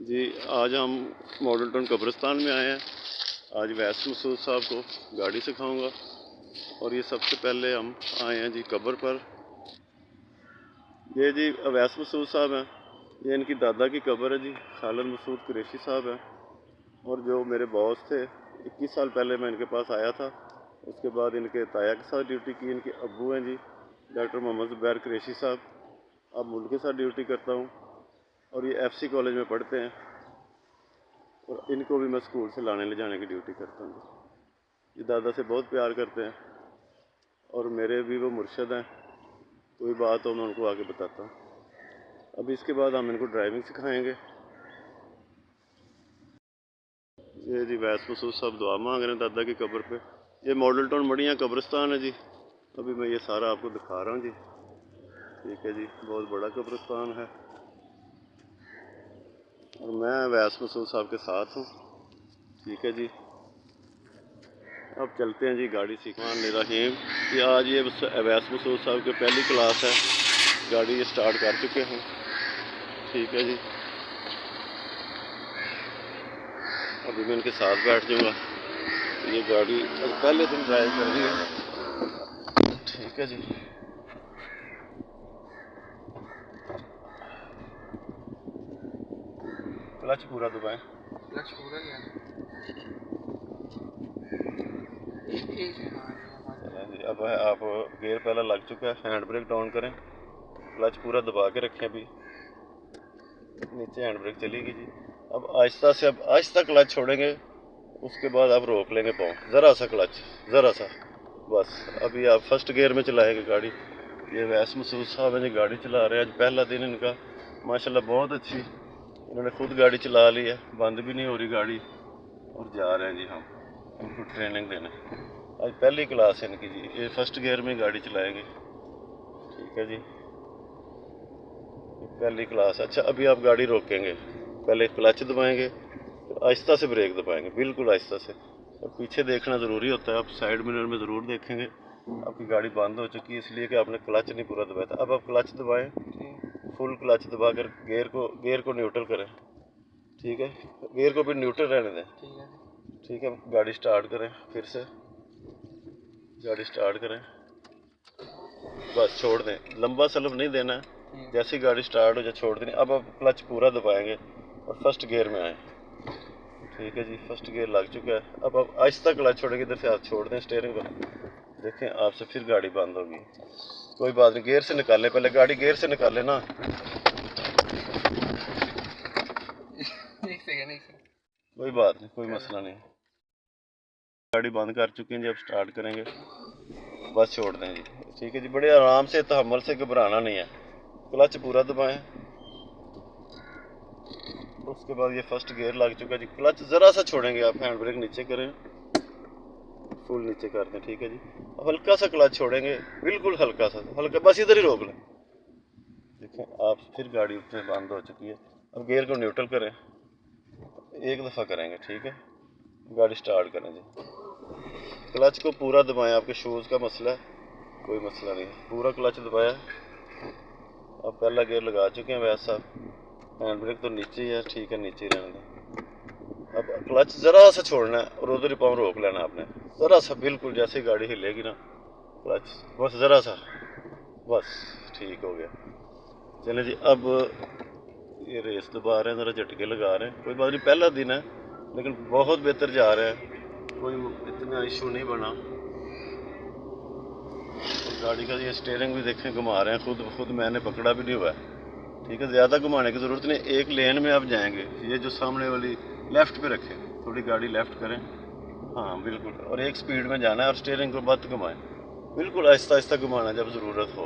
जी, आज हम model town कब्रिस्तान में आए हैं। आज वैस मसूद साहब को गाड़ी सिखाऊंगा और ये सबसे पहले हम आए हैं जी कब्र पर। ये जी वैस मसूद साहब हैं, ये इनकी दादा की कब्र है जी। खालिद मसूद कुरैशी साहब हैं और जो मेरे बॉस थे 21 साल पहले मैं इनके पास आया था। उसके बाद इनके ताया के साथ ड्यूटी की। इनके अब्बू हैं जी डॉक्टर मोहम्मद ज़ुबैर कुरैशी साहब। अब उनके साथ ड्यूटी करता हूँ और ये FC कॉलेज में पढ़ते हैं और इनको भी मैं स्कूल से लाने ले जाने की ड्यूटी करता हूँ। ये दादा से बहुत प्यार करते हैं और मेरे भी वो मुर्शद हैं। कोई बात हो मैं उनको आगे बताता हूँ। अब इसके बाद हम इनको ड्राइविंग सिखाएंगे। ये जी वैस मसूद साहब दुआ मांग रहे हैं दादा की कब्र पे। ये मॉडल टाउन मड़ियाँ कब्रिस्तान है जी। अभी मैं ये सारा आपको दिखा रहा हूँ जी। ठीक है जी, बहुत बड़ा कब्रिस्तान है और मैं वैस मसूद साहब के साथ हूँ। ठीक है जी, अब चलते हैं जी गाड़ी सीखने रहीम। ये आज ये वैस मसूद साहब की पहली क्लास है। गाड़ी ये स्टार्ट कर चुके हैं। ठीक है जी, अभी मैं इनके साथ बैठ जाऊँगा। ये गाड़ी पहले दिन ड्राइव कर रही है। ठीक है जी, क्लच पूरा दबाएं। क्लच पूरा लिया जी, अब आप गियर पहला लग चुका है। हैंड ब्रेक डाउन करें, क्लच पूरा दबा के रखें। अभी नीचे हैंड ब्रेक चलेगी जी। अब आहिस्ता से, अब आहिस्ता क्लच छोड़ेंगे, उसके बाद आप रोक लेंगे पाँव, ज़रा सा क्लच, ज़रा सा बस। अभी आप फर्स्ट गियर में चलाएंगे गाड़ी। ये वैस मसूद साहब हैं जी, गाड़ी चला रहे हैं। आज पहला दिन इनका माशाल्लाह बहुत अच्छी, इन्होंने खुद गाड़ी चला ली है, बंद भी नहीं हो रही गाड़ी। और जा रहे हैं जी हम इनको ट्रेनिंग देने। आज पहली क्लास है इनकी जी। ये फर्स्ट गियर में गाड़ी चलाएंगे। ठीक है जी, पहली क्लास। अच्छा, अभी आप गाड़ी रोकेंगे, पहले क्लच दबाएंगे, फिर आहिस्ता से ब्रेक दबाएंगे, बिल्कुल आहिस्ता से। और पीछे देखना ज़रूरी होता है। आप साइड मिरर में ज़रूर देखेंगे। आपकी गाड़ी बंद हो चुकी है इसलिए कि आपने क्लच नहीं पूरा दबाया था। अब आप क्लच दबाएं, फुल क्लच दबा कर गेयर को न्यूट्रल करें। ठीक है, गियर को भी न्यूट्रल रहने दें। ठीक है, गाड़ी स्टार्ट करें, फिर से गाड़ी स्टार्ट करें, बस छोड़ दें। लंबा सलब नहीं देना है, जैसे ही गाड़ी स्टार्ट हो जाए छोड़ देनी। अब आप क्लच पूरा दबाएंगे और फर्स्ट गियर में आए। ठीक है जी, फर्स्ट गियर लग चुका है। अब आप आहिस्ता क्लच छोड़ेंगे, इधर से हाथ छोड़ दें स्टीयरिंग को। देखें आपसे फिर गाड़ी बंद होगी। कोई बात नहीं, गियर से निकालें, पहले गाड़ी गियर से निकालें ना। कोई बात नहीं, कोई मसला नहीं। गाड़ी बंद कर चुकी हैं जी, अब स्टार्ट करेंगे, बस छोड़ दें जी। ठीक है जी, बड़े आराम से, तहम्मुल से, घबराना नहीं है। क्लच पूरा दबाएं। उसके बाद ये फर्स्ट गियर लग चुका है जी। क्लच ज़रा सा छोड़ेंगे आप, हैंड ब्रेक नीचे करें, फुल नीचे कर दें। ठीक है जी, अब हल्का सा क्लच छोड़ेंगे, बिल्कुल हल्का सा, हल्का, बस इधर ही रोक लें। देखें आप फिर गाड़ी उसमें बंद हो चुकी है। अब गियर को न्यूट्रल करें, एक दफ़ा करेंगे। ठीक है, गाड़ी स्टार्ट करें जी। क्लच को पूरा दबाएं, आपके शूज़ का मसला है, कोई मसला नहीं है। पूरा क्लच दबाया। अब पहला गियर लगा चुके हैं वैसा। हैंड ब्रेक तो नीचे ही है, ठीक है, नीचे ही रहने दें। अब क्लच ज़रा सा छोड़ना है और उधर ही पाँव रोक लेना आपने, ज़रा सा, बिल्कुल जैसे ही गाड़ी हिलेगी ना, क्लच बस ज़रा सा, बस ठीक हो गया। चलें जी, अब ये रेस दबा रहे हैं, ज़रा झटके लगा रहे हैं। कोई बात नहीं, पहला दिन है लेकिन बहुत बेहतर जा रहे हैं, कोई इतना इशू नहीं बना। गाड़ी का ये स्टीयरिंग भी देखें, घुमा रहे हैं खुद मैंने पकड़ा भी नहीं हुआ है। ठीक है, ज़्यादा घुमाने की ज़रूरत नहीं, एक लेन में आप जाएंगे। ये जो सामने वाली लेफ़्ट पे रखें, थोड़ी गाड़ी लेफ़्ट करें, हाँ बिल्कुल, और एक स्पीड में जाना है और स्टीयरिंग को मत घुमाएं, बिल्कुल आहिस्ता आहिस्ता घुमाना जब ज़रूरत हो।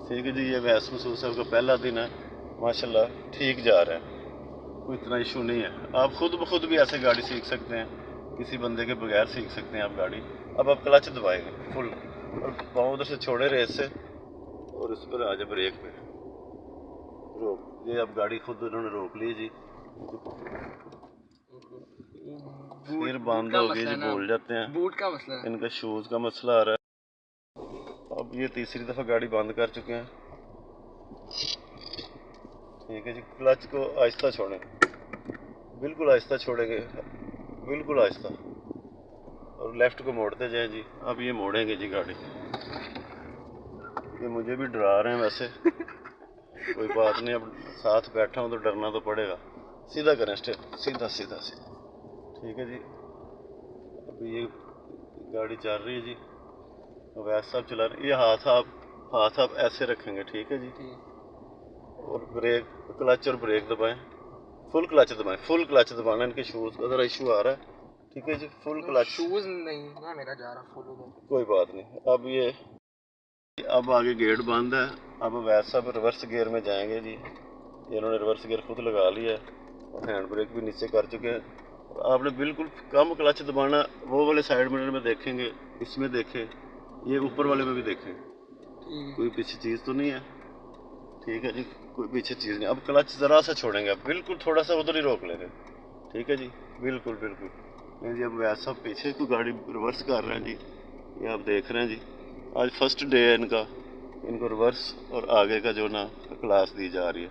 ठीक है जी, ये वैस मसूद साहब का पहला दिन है, माशाल्लाह ठीक जा रहा है, कोई इतना इशू नहीं है। आप खुद ब खुद भी ऐसे गाड़ी सीख सकते हैं, किसी बंदे के बगैर सीख सकते हैं आप गाड़ी। अब आप क्लच दबाएंगे फुल और पाँव उधर से छोड़े रेस से और इस पर आ जाए ब्रेक पे, रोक। ये अब गाड़ी खुद उन्होंने रोक ली जी, फिर बंद हो गई जी, बोल जाते हैं। बूट का मसला है, इनका शूज़ का मसला आ रहा है। अब ये तीसरी दफ़ा गाड़ी बंद कर चुके हैं। ठीक है जी। क्लच को आहिस्ता छोड़ें, बिल्कुल आहिस्ता छोड़ेंगे, बिल्कुल आहिस्ता, और लेफ़्ट को मोड़ते जाएं जी। अब ये मोड़ेंगे जी गाड़ी, ये मुझे भी डरा रहे हैं वैसे, कोई बात नहीं, अब साथ बैठा हूँ तो डरना तो पड़ेगा। सीधा करें स्टेप, सीधा सीधा सीधा, ठीक है जी। अब ये गाड़ी चल रही है जी, अवैध साहब चला रहे हैं। ये हाथ आप ऐसे रखेंगे, ठीक है जी, और ब्रेक, क्लच और ब्रेक दबाएं, फुल क्लच दबाएं, फुल क्लच दबाना। इनके शूज़ का ज़रा इशू आ रहा है, ठीक है जी। फुल क्लच, शूज नहीं ना मेरा जा रहा फुल उधर। कोई बात नहीं। अब ये, अब आगे गेट बंद है। अब अवैध साहब रिवर्स गियर में जाएंगे जी। ये इन्होंने रिवर्स गियर खुद लगा लिया है और हैंड ब्रेक भी नीचे कर चुके हैं। और आपने बिल्कुल कम क्लच दबाना। वो वाले साइड मिरर में देखेंगे, इसमें देखें, ये ऊपर वाले में भी देखें, कोई पीछे चीज़ तो नहीं है, ठीक है जी, कोई पीछे चीज़ नहीं। अब क्लच ज़रा सा छोड़ेंगे, अब बिल्कुल थोड़ा सा उधर ही रोक लेंगे, ठीक है जी, बिल्कुल बिल्कुल नहीं जी। अब वैसा पीछे को गाड़ी रिवर्स कर रहे हैं जी, ये आप देख रहे हैं जी। आज फर्स्ट डे है इनका, इनको रिवर्स और आगे का जो ना क्लास दी जा रही है।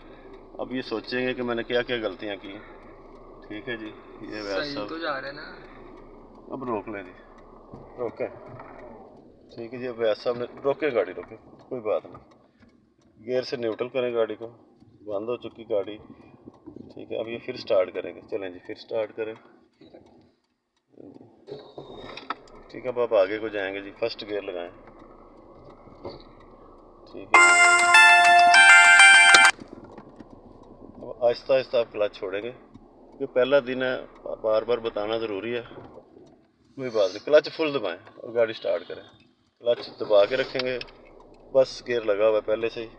अब ये सोचेंगे कि मैंने क्या क्या गलतियाँ की, ठीक है जी। ये वैसा तो जा रहे हैं ना, अब रोक लें जी, रोकें, ठीक है जी। अब वैसा हमने रोके, गाड़ी रोके, कोई बात नहीं। गियर से न्यूट्रल करें गाड़ी को, बंद हो चुकी गाड़ी, ठीक है। अब ये फिर स्टार्ट करेंगे, चलें जी, फिर स्टार्ट करें, ठीक है। अब आप आगे को जाएंगे जी, फर्स्ट गियर लगाएं, ठीक है। अब आहिस्ता आहिस्ता आप क्लच छोड़ेंगे, क्योंकि पहला दिन है, बार बार बताना ज़रूरी है, कोई बात नहीं। क्लच फुल दबाएं और गाड़ी स्टार्ट करें, क्लच दबा के रखेंगे, बस गियर लगा हुआ है पहले से ही।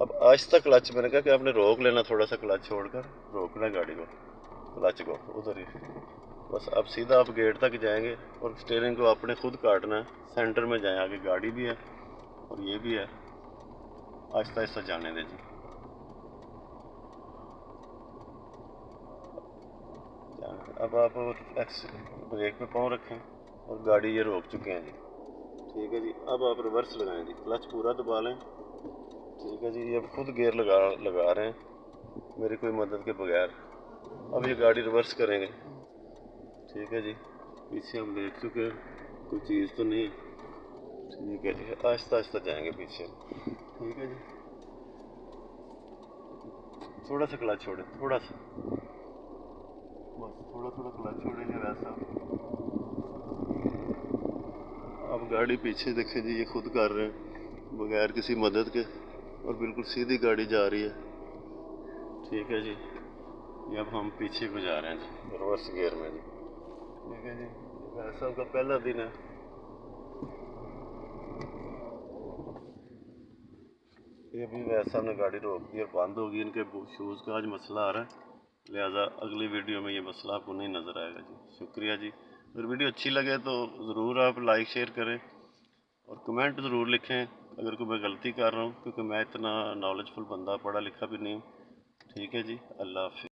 अब आहिस्ता क्लच, मैंने कहा कि आपने रोक लेना, थोड़ा सा क्लच छोड़कर रोकना गाड़ी को, क्लच को उधर ही। बस अब सीधा आप गेट तक जाएंगे और स्टीयरिंग को आपने खुद काटना है, सेंटर में जाएं, आगे गाड़ी भी है और ये भी है, आहिस्ता आहिस्ता जाने दें जी। अब आप ब्रेक पे पाँव रखें और गाड़ी ये रोक चुके हैं जी, ठीक है जी। अब आप रिवर्स लगाएं जी, क्लच पूरा दबा लें, ठीक है जी। ये खुद गियर लगा रहे हैं मेरी कोई मदद के बगैर। अब ये गाड़ी रिवर्स करेंगे, ठीक है जी। पीछे हम देख चुके हैं, कोई चीज़ तो नहीं, ठीक है जी। आहिस्ता आहिस्ता जाएंगे पीछे, ठीक है जी। थोड़ा सा क्लच छोड़ें, थोड़ा सा, बस थोड़ा थोड़ा क्लच छोड़ेंगे वैसा। अब गाड़ी पीछे देखें जी, ये खुद कर रहे हैं बगैर किसी मदद के, और बिल्कुल सीधी गाड़ी जा रही है, ठीक है जी। ये अब हम पीछे को जा रहे हैं जी, रिवर्स गियर में जी, ठीक है जी। वैसा का पहला दिन है। ये भी वैसा ने गाड़ी रोक दी और बंद होगी। इनके शूज़ का आज मसला आ रहा है, लिहाजा अगली वीडियो में ये मसला आपको नहीं नज़र आएगा जी। शुक्रिया जी। अगर वीडियो अच्छी लगे तो ज़रूर आप लाइक शेयर करें और कमेंट ज़रूर लिखें अगर कोई मैं गलती कर रहा हूँ, क्योंकि मैं इतना नॉलेजफुल बंदा, पढ़ा लिखा भी नहीं हूँ, ठीक है जी। अल्लाह हाफ़िज़।